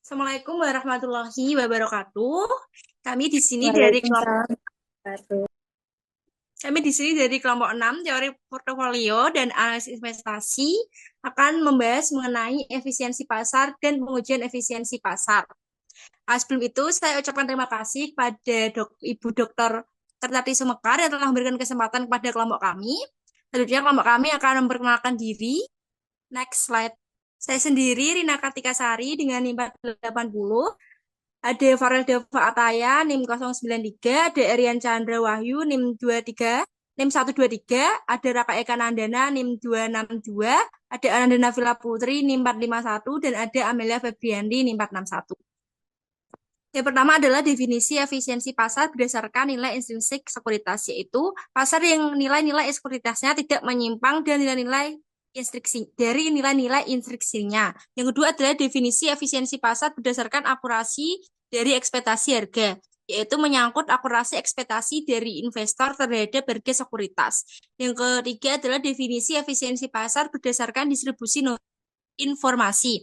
Assalamualaikum warahmatullahi wabarakatuh. Kami di sini dari kelompok Waalaikumsalam warahmatullahi kami di sini dari kelompok 6 teori portofolio dan analisis investasi akan membahas mengenai efisiensi pasar dan pengujian efisiensi pasar. Sebelum itu saya ucapkan terima kasih kepada Ibu Dr. Tertati Sumekar yang telah memberikan kesempatan kepada kelompok kami. Selanjutnya kelompok kami akan memperkenalkan diri. Next slide. Saya sendiri Rina Kartika Sari dengan NIM 480. Ada Farel Deva Ataya, NIM 093, ada Erian Chandra Wahyu, NIM 23, NIM 123, ada Raka Eka Nandana, NIM 262, ada Ananda Nafila Putri, NIM 451, dan ada Amelia Febriandi, NIM 461. Yang pertama adalah definisi efisiensi pasar berdasarkan nilai intrinsik sekuritas, yaitu pasar yang nilai-nilai sekuritasnya tidak menyimpang dari nilai-nilai instruksinya. Yang kedua adalah definisi efisiensi pasar berdasarkan akurasi dari ekspektasi harga, yaitu menyangkut akurasi ekspektasi dari investor terhadap harga sekuritas. Yang ketiga adalah definisi efisiensi pasar berdasarkan distribusi informasi,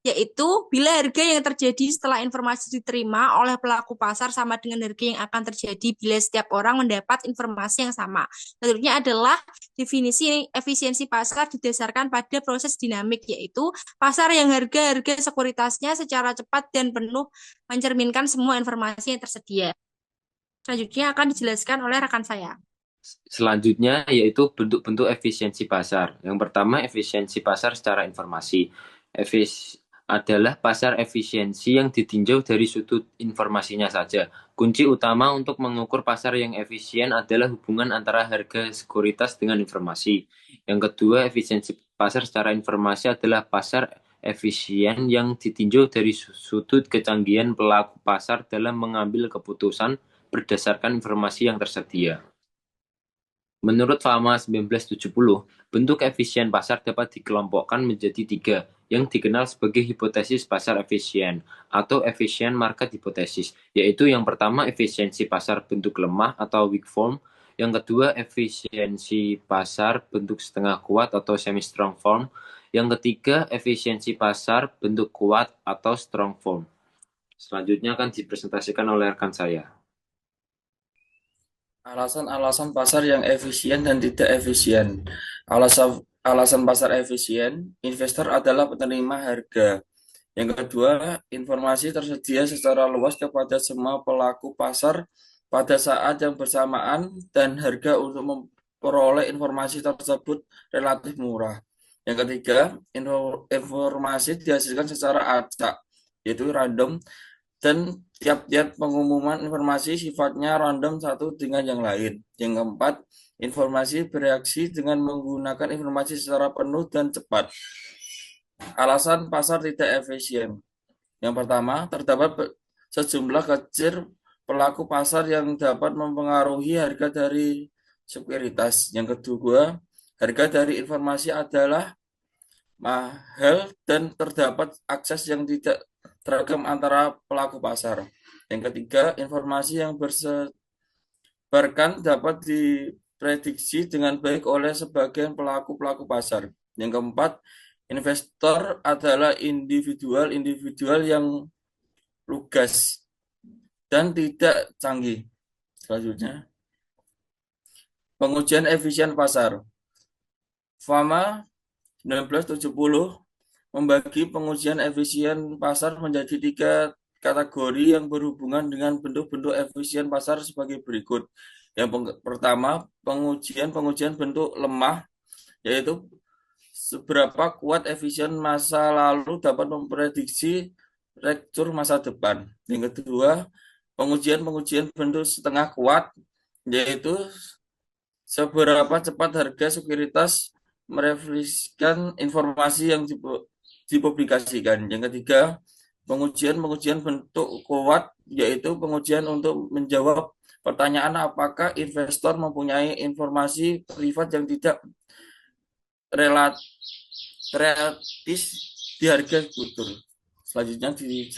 yaitu bila harga yang terjadi setelah informasi diterima oleh pelaku pasar sama dengan harga yang akan terjadi bila setiap orang mendapat informasi yang sama. Selanjutnya adalah definisi efisiensi pasar didasarkan pada proses dinamik, yaitu pasar yang harga-harga sekuritasnya secara cepat dan penuh mencerminkan semua informasi yang tersedia. Selanjutnya akan dijelaskan oleh rekan saya. Selanjutnya yaitu bentuk-bentuk efisiensi pasar. Yang pertama, efisiensi pasar secara informasi. Adalah pasar efisiensi yang ditinjau dari sudut informasinya saja. Kunci utama untuk mengukur pasar yang efisien adalah hubungan antara harga sekuritas dengan informasi. Yang kedua, efisiensi pasar secara informasi adalah pasar efisien yang ditinjau dari sudut kecanggihan pelaku pasar dalam mengambil keputusan berdasarkan informasi yang tersedia. Menurut Fama 1970, bentuk efisien pasar dapat dikelompokkan menjadi tiga, yang dikenal sebagai hipotesis pasar efisien atau efficient market hypothesis, yaitu yang pertama efisiensi pasar bentuk lemah atau weak form, yang kedua efisiensi pasar bentuk setengah kuat atau semi strong form, yang ketiga efisiensi pasar bentuk kuat atau strong form. Selanjutnya akan dipresentasikan oleh rekan saya. Alasan-alasan pasar yang efisien dan tidak efisien. Alasan pasar efisien, investor adalah penerima harga. Yang kedua, informasi tersedia secara luas kepada semua pelaku pasar pada saat yang bersamaan dan harga untuk memperoleh informasi tersebut relatif murah. Yang ketiga, informasi dihasilkan secara acak, yaitu random, dan tiap-tiap pengumuman informasi sifatnya random satu dengan yang lain. Yang keempat, informasi bereaksi dengan menggunakan informasi secara penuh dan cepat. Alasan pasar tidak efisien. Yang pertama, terdapat sejumlah kecil pelaku pasar yang dapat mempengaruhi harga dari sekuritas. Yang kedua, harga dari informasi adalah mahal dan terdapat akses yang tidak teragam antara pelaku pasar. Yang ketiga, informasi yang bersebarkan dapat diprediksi dengan baik oleh sebagian pelaku pasar. Yang keempat, investor adalah individual yang lugas dan tidak canggih. Selanjutnya, pengujian efisien pasar. Fama 1970 membagi pengujian efisien pasar menjadi tiga kategori yang berhubungan dengan bentuk-bentuk efisien pasar sebagai berikut. Yang pertama, pengujian bentuk lemah, yaitu seberapa kuat efisien masa lalu dapat memprediksi rektur masa depan. Yang kedua, pengujian bentuk setengah kuat, yaitu seberapa cepat harga sekuritas merefleksikan informasi yang dipublikasikan. Yang ketiga, pengujian bentuk kuat, yaitu pengujian untuk menjawab pertanyaan apakah investor mempunyai informasi privat yang tidak relatif di harga futur. Selanjutnya